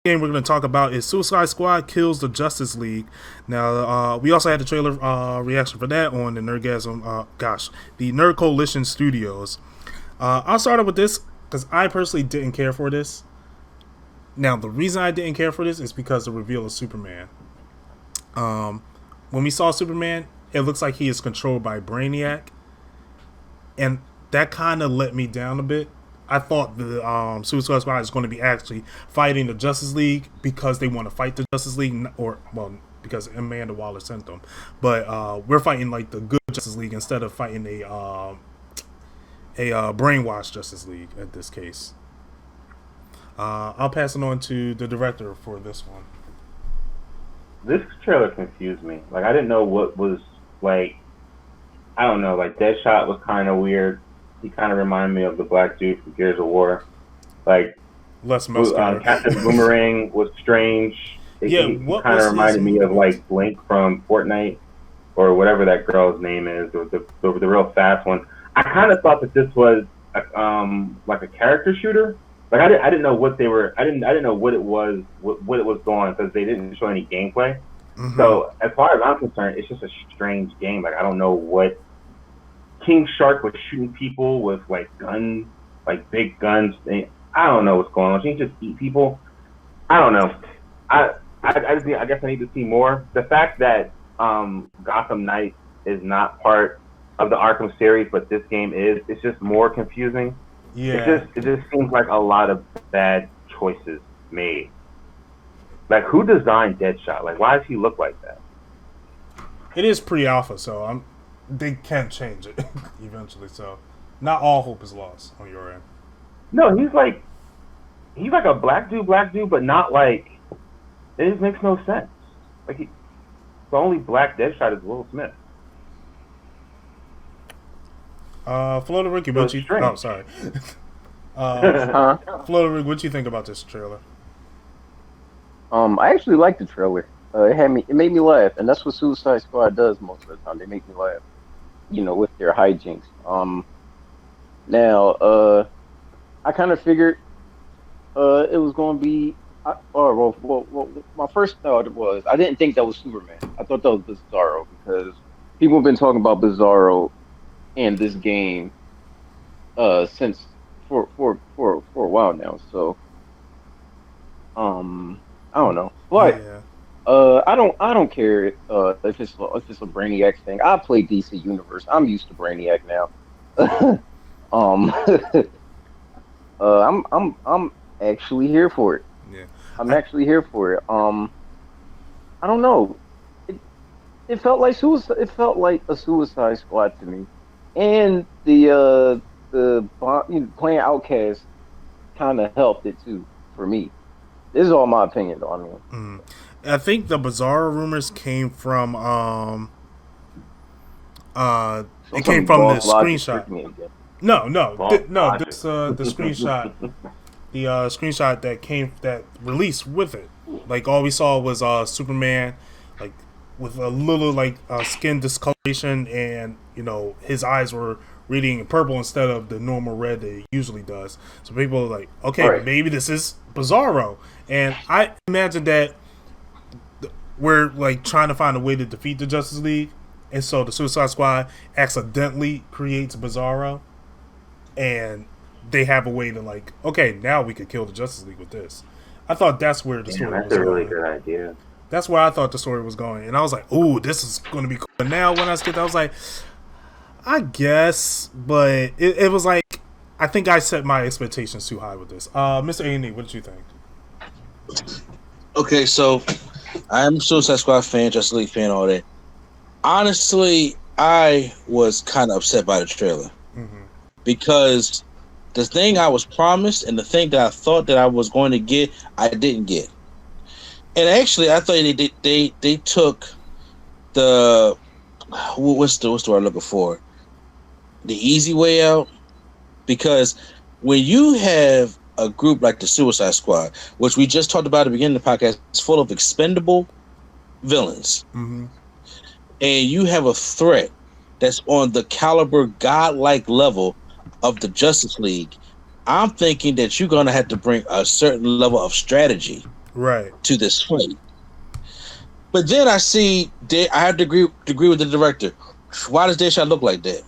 game we're going to talk about is Suicide Squad Kills the Justice League. Now, we also had the trailer reaction for that on the Nerdgasm, the Nerd Coalition Studios. I'll start off with this because I personally didn't care for this. Now, the reason I didn't care for this is because the reveal of Superman. When we saw Superman, it looks like he is controlled by Brainiac, and that kind of let me down a bit. I thought the Suicide Squad is going to be actually fighting the Justice League because they want to fight the Justice League, because Amanda Waller sent them. But we're fighting like the good Justice League instead of fighting a brainwashed Justice League at this case. I'll pass it on to the director for this one. This trailer confused me. Like, I didn't know what was, like, I don't know, like, Deadshot was kind of weird. He kind of reminded me of the black dude from Gears of War. Like, less muscular. Captain Boomerang was strange. He kind of reminded me of, like, Blink from Fortnite, or whatever that girl's name is, or the real fast one. I kind of thought that this was, like, a character shooter. Like, I didn't know what they were. I didn't know what it was. What it was going, because they didn't show any gameplay. Mm-hmm. So as far as I'm concerned, it's just a strange game. Like, I don't know what. King Shark was shooting people with like guns, like big guns. I don't know what's going on. She just eat people. I don't know. I guess I need to see more. The fact that Gotham Knight is not part of the Arkham series, but this game is, it's just more confusing. Yeah. It just seems like a lot of bad choices made. Like, who designed Deadshot? Like, why does he look like that? It is pre-alpha, so they can change it eventually. So, not all hope is lost on your end. No, he's like a black dude, but not like. It just makes no sense. Like, the only black Deadshot is Will Smith. Florida Ricky, what you? Oh, sorry. Florida Ricky, what you think about this trailer? I actually liked the trailer. It made me laugh, and that's what Suicide Squad does most of the time. They make me laugh, with their hijinks. Now, I kind of figured it was going to be. My first thought was I didn't think that was Superman. I thought that was Bizarro, because people have been talking about Bizarro in this game since for a while now. So, I don't know, but. Yeah. I don't care if it's a Brainiac thing. I play DC Universe. I'm used to Brainiac now. I'm actually here for it. Yeah. I'm actually here for it. I don't know. It felt like suicide. It felt like a Suicide Squad to me, and the playing Outcast kind of helped it too for me. This is all my opinion, though. I mean. I think the Bizarro rumors came from it came from the screenshot. This the screenshot, the screenshot that released with it. Like, all we saw was Superman, like, with a little like skin discoloration, and his eyes were reading purple instead of the normal red that it usually does. So people are like, okay, right, maybe this is Bizarro, and I imagine that we're like trying to find a way to defeat the Justice League, and so the Suicide Squad accidentally creates Bizarro, and they have a way to, like, okay, now we could kill the Justice League with this. I thought that's where the story was going. That's a really good idea. That's where I thought the story was going, and I was like, "Ooh, this is going to be cool." But now when I skip, I was like, I guess, but it was like, I think I set my expectations too high with this. Mr. A&E, what did you think? Okay, so I'm a Suicide Squad fan, Justice League fan, all that. Honestly, I was kind of upset by the trailer, because the thing I was promised and the thing that I thought that I was going to get, I didn't get. And actually, I thought they took the what's the word I'm looking for? The easy way out, because when you have a group like the Suicide Squad, which we just talked about at the beginning of the podcast, is full of expendable villains, and you have a threat that's on the caliber, godlike level of the Justice League, I'm thinking that you're going to have to bring a certain level of strategy to this fight. But then I see, I have to agree with the director. Why does Deadshot look like that?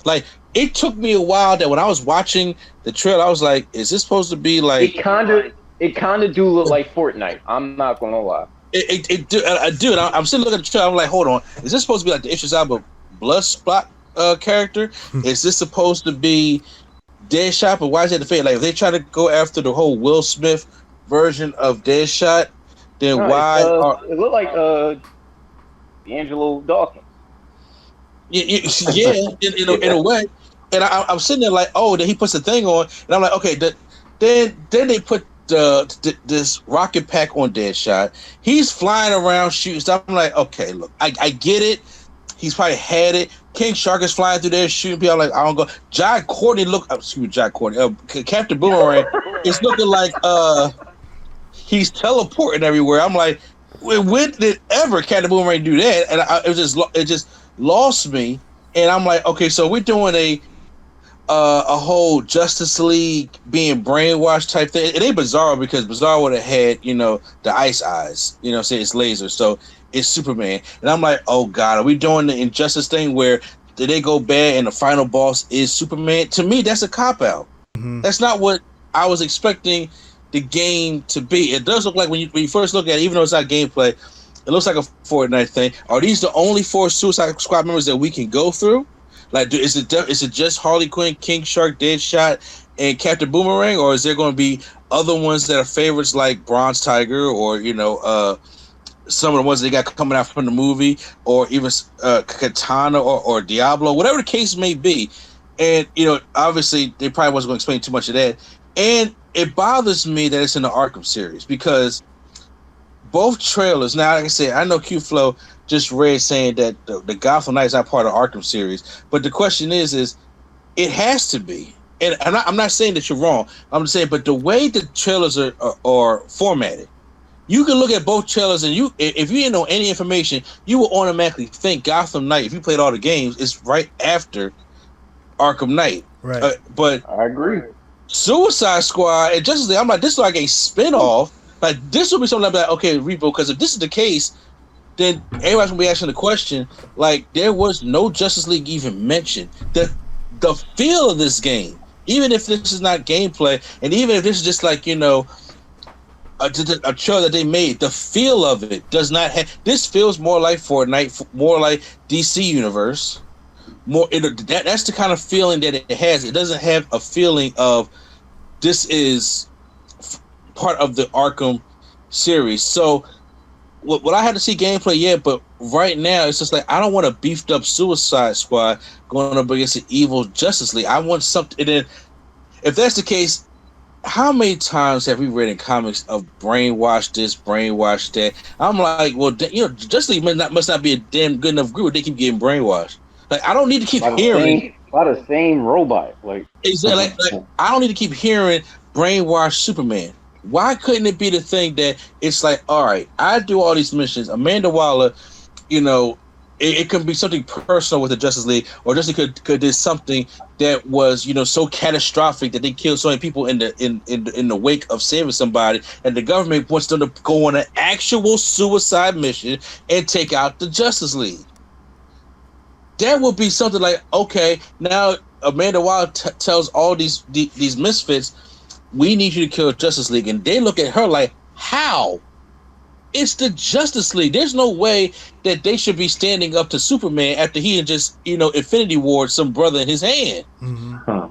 Like, it took me a while that when I was watching the trailer, I was like, is this supposed to be like... It kind of do look like Fortnite. I'm not going to lie. Dude, I'm still looking at the trailer. I'm like, hold on. Is this supposed to be like the Idris Elba Bloodspot character? Is this supposed to be Deadshot? But why is it the fate? Like, if they try to go after the whole Will Smith version of Deadshot, then why? It looked like D'Angelo Dawkins. Yeah, in a way. And I'm sitting there like, oh, then he puts the thing on, and I'm like, okay. Then they put this rocket pack on Deadshot. He's flying around shooting stuff. I'm like, okay, look, I get it. He's probably had it. King Shark is flying through there shooting people. I'm like, I don't go. Jai Courtney Captain Boomerang is looking like he's teleporting everywhere. I'm like, when did ever Captain Boomerang do that? And it just lost me. And I'm like, okay, so we're doing a whole Justice League being brainwashed type thing. It ain't Bizarro because Bizarro would have had, the ice eyes, say it's laser. So it's Superman. And I'm like, oh God, are we doing the Injustice thing where did they go bad and the final boss is Superman? To me, that's a cop-out. Mm-hmm. That's not what I was expecting the game to be. It does look like when you first look at it, even though it's not gameplay, it looks like a Fortnite thing. Are these the only 4 Suicide Squad members that we can go through? Like, is it just Harley Quinn, King Shark, Deadshot, and Captain Boomerang, or is there going to be other ones that are favorites like Bronze Tiger, or some of the ones they got coming out from the movie, or even Katana or Diablo, whatever the case may be? And obviously they probably wasn't going to explain too much of that. And it bothers me that it's in the Arkham series because both trailers. Now, like I said, I know Q-Flow just read saying that the Gotham Knight is not part of Arkham series, but the question is it has to be. And I'm not saying that you're wrong. I'm just saying, but the way the trailers are formatted, you can look at both trailers and if you didn't know any information, you will automatically think Gotham Knight. If you played all the games, it's right after Arkham Knight. Right. But I agree. Suicide Squad and Justice League, I'm like, this is like a spinoff. Like, this will be something like, okay, reboot, because if this is the case, then everybody's gonna be asking the question, like, there was no Justice League even mentioned. The feel of this game, even if this is not gameplay, and even if this is just like, a trailer that they made, the feel of it does not have. This feels more like Fortnite, more like DC Universe. That's the kind of feeling that it has. It doesn't have a feeling of this is part of the Arkham series. So, what I had to see gameplay, but right now it's just like I don't want a beefed up Suicide Squad going up against an evil Justice League. I want something. And then, if that's the case, how many times have we read in comics of brainwash this, brainwash that? I'm like, well, Justice League must not be a damn good enough group. They keep getting brainwashed. Like, I don't need to keep hearing by the same robot. Like, exactly. Like, I don't need to keep hearing brainwash Superman. Why couldn't it be the thing that it's like, all right, I do all these missions. Amanda Waller, it could be something personal with the Justice League, or Justice League could do something that was, so catastrophic that they killed so many people in the wake of saving somebody, and the government wants them to go on an actual suicide mission and take out the Justice League. That would be something like, okay, now Amanda Waller tells all these misfits, we need you to kill Justice League. And they look at her like, how? It's the Justice League. There's no way that they should be standing up to Superman after he had just, Infinity Ward some brother in his hand. Mm-hmm. Huh.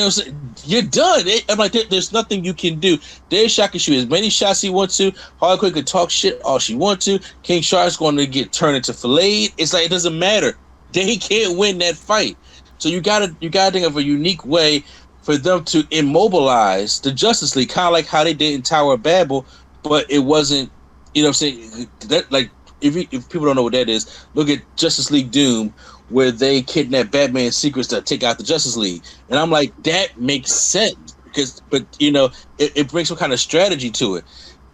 So you're done. I'm like, there's nothing you can do. Deadshot can shoot as many shots he wants to. Harley Quinn can talk shit all she wants to. King Shark's going to get turned into filleted. It's like, it doesn't matter. They can't win that fight. So you gotta think of a unique way for them to immobilize the Justice League, kind of like how they did in Tower of Babel, but it wasn't, what I'm saying? That, like, if people don't know what that is, look at Justice League Doom, where they kidnap Batman's secrets to take out the Justice League. And I'm like, that makes sense, but it brings some kind of strategy to it.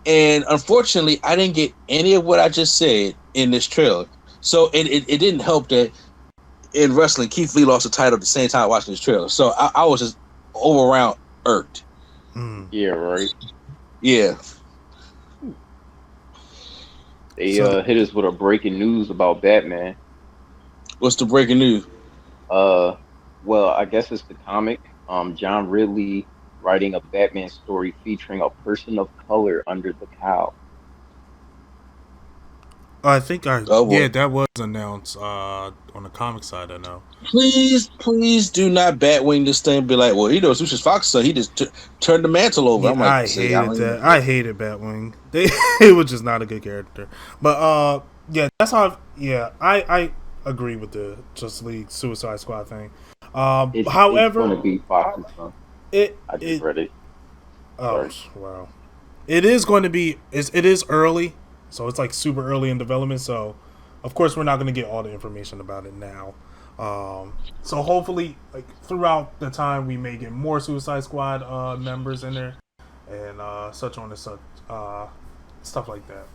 And unfortunately, I didn't get any of what I just said in this trailer. So it didn't help that in wrestling, Keith Lee lost the title at the same time watching this trailer. So I was just all around irked. Yeah, right. Yeah. They So hit us with a breaking news about Batman. What's the breaking news? Well, I guess it's the comic. John Ridley writing a Batman story featuring a person of color under the cowl. I think Oh boy. yeah, that was announced on the comic side. I know. Please do not Batwing this thing. And be like, well, he knows Lucius Fox, so he just turned the mantle over. Yeah, I'm like, I see, I hated don't that. even. I hated Batwing. It was just not a good character. But yeah, that's how. Yeah, I agree with the Justice League Suicide Squad thing. It's However, gonna be Fox's son. I just it read it. oh Sorry. wow, it is going to be. It is early, so it's like super early in development. So, of course, we're not going to get all the information about it now. So hopefully, like throughout the time, we may get more Suicide Squad members in there, and such on and such stuff like that.